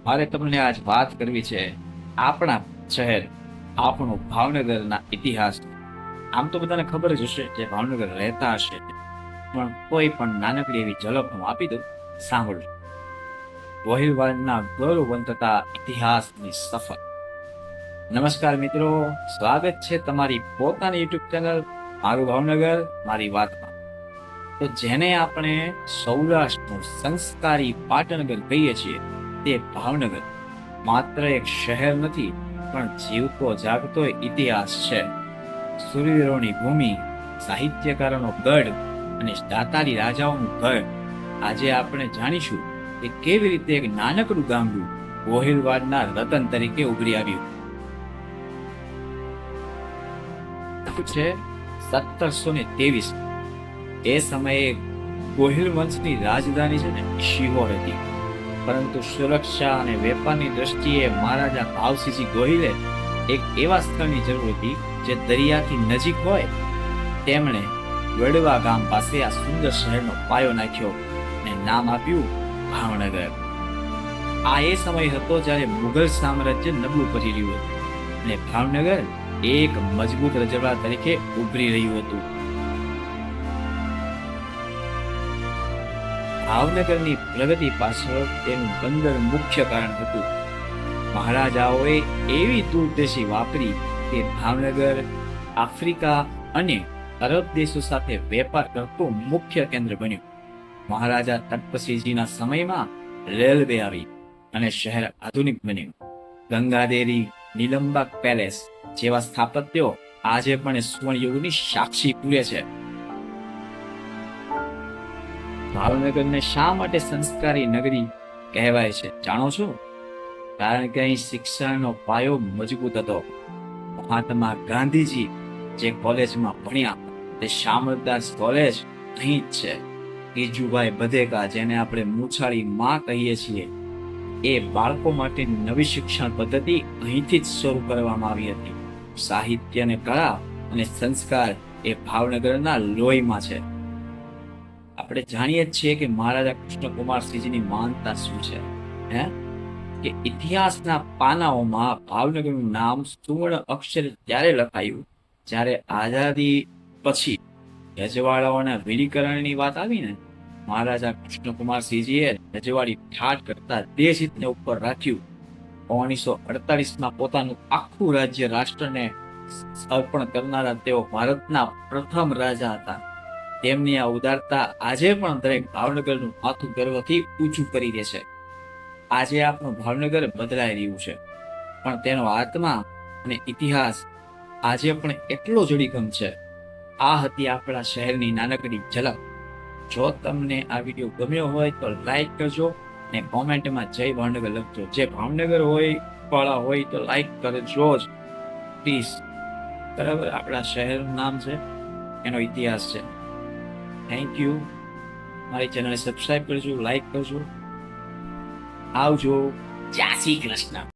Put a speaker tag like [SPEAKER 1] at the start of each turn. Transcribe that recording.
[SPEAKER 1] મારે તમને આજ વાત કરવી છે આપણા શહેર, આપણું ભાવનગરના ઇતિહાસ. આમ તો બધાને ખબર જ હશે જે ભાવનગર રહેતા હશે, પણ કોઈ પણ નાનકડી એવી ઝલક હું આપી દઉં, સાંભળજો. વહીવટના ગૌરવવંતતા ઇતિહાસની સફર. નમસ્કાર મિત્રો, સ્વાગત છે તમારી પોતાની યુટ્યુબ ચેનલ મારું ભાવનગર મારી વાતમાં. તો જેને આપણે સૌરાષ્ટ્રનું સંસ્કારી પાટનગર કહીએ છીએ, તે ભાવનગર માત્ર એક શહેર નથી, પણ જીવતો જાગતો ઇતિહાસ છે. સુરવીરોની ભૂમિ, સાહિત્યકારોનો ગઢ અને દાતારી રાજાઓનું ઘર. આજે આપણે જાણીશું કે કેવી રીતે એક નાનકડું ગામડું ગોહિલવાડના રતન તરીકે ઉભરી આવ્યું છે. 1723 એ સમયે ગોહિલ વંશની રાજધાની છે ને શિહોર હતી, પરંતુ સુરક્ષા અને વેપારની દ્રષ્ટિએ મહારાજા ભાવસિંહજી ગોહિલે એક એવા સ્થળની જરૂર હતી જે દરિયાથી નજીક હોય. તેમણે વડવા ગામ પાસે આ સુંદર શહેરનો પાયો નાખ્યો અને નામ આપ્યું ભાવનગર. આ એ સમય હતો જ્યારે મુઘલ સામ્રાજ્ય નબળું પડી રહ્યું હતું અને ભાવનગર એક મજબૂત રજવાડા તરીકે ઉભરી રહ્યું હતું. ભાવનગરની પ્રગતિ પાછળ તેનું બંદર મુખ્ય કારણ હતું. મહારાજાઓએ એવી દૂરંદેશી વાપરી કે ભાવનગર આફ્રિકા અને અરબ દેશો સાથે વેપાર કરતું મુખ્ય કેન્દ્ર બન્યું. મહારાજા તટપસીજીના સમયમાં રેલવે આવી અને શહેર આધુનિક બન્યું. ગંગાદેરી, નીલમબાગ પેલેસ જેવા સ્થાપત્યો આજે પણ સુવર્ણયુગની સાક્ષી પૂરે છે. ભાવનગરને શા માટે સંસ્કારી નગરી કહેવાય છે જાણો છો? કારણ કે અહીં શિક્ષણનો પાયો મજબૂત હતો. મહાત્મા ગાંધીજી જે કોલેજમાં ભણ્યા તે શામળદાસ કોલેજ અહીં જ છે. ગીજુભાઈ બધેકા, જેને આપણે મૂછાળી માં કહીએ છીએ, એ બાળકો માટે નવી શિક્ષણ પદ્ધતિ અહીંથી જ શરૂ કરવામાં આવી હતી. સાહિત્ય અને કળા અને સંસ્કાર એ ભાવનગરના લોહીમાં છે. આપણે જાણીએ જ છીએ કે મહારાજા કૃષ્ણકુમારસિંહજીની મહાનતા શું છે, કે ઇતિહાસના પાનાઓમાં ભાવનગરનું નામ સુવર્ણ અક્ષરે ત્યારે લખાયું જ્યારે આઝાદી પછી રજવાડાઓના વિલીકરણની વાત આવી ને, મહારાજા કૃષ્ણકુમારસિંહજીએ રજવાડી ઠાઠ કરતા દેશ હિતને ઉપર રાખ્યું. 1948માં પોતાનું આખું રાજ્ય રાષ્ટ્રને અર્પણ કરનારા તેઓ ભારતના પ્રથમ રાજા હતા. તેમની આ ઉદારતા આજે પણ દરેક ભાવનગરનું માથું ગર્વથી ઊંચું કરી દે છે. આજે આપણું ભાવનગર બદલાઈ રહ્યું છે, પણ તેનો આત્મા અને ઇતિહાસ આજે પણ એટલો જ અડીખમ છે. આ હતી આપણા શહેરની નાનકડી ઝલક. જો તમને આ વિડીયો ગમ્યો હોય તો લાઈક કરજો અને કોમેન્ટમાં જય ભાવનગર લખજો. જે ભાવનગર વાળા હોય તો લાઈક કરજો જ પ્લીઝ. બરાબર, આપણા શહેરનું નામ છે, એનો ઇતિહાસ છે. Thank you. મારી ચેનલને સબસ્ક્રાઇબ કરજો, લાઈક કરજો. આવજો. જય શ્રી કૃષ્ણ.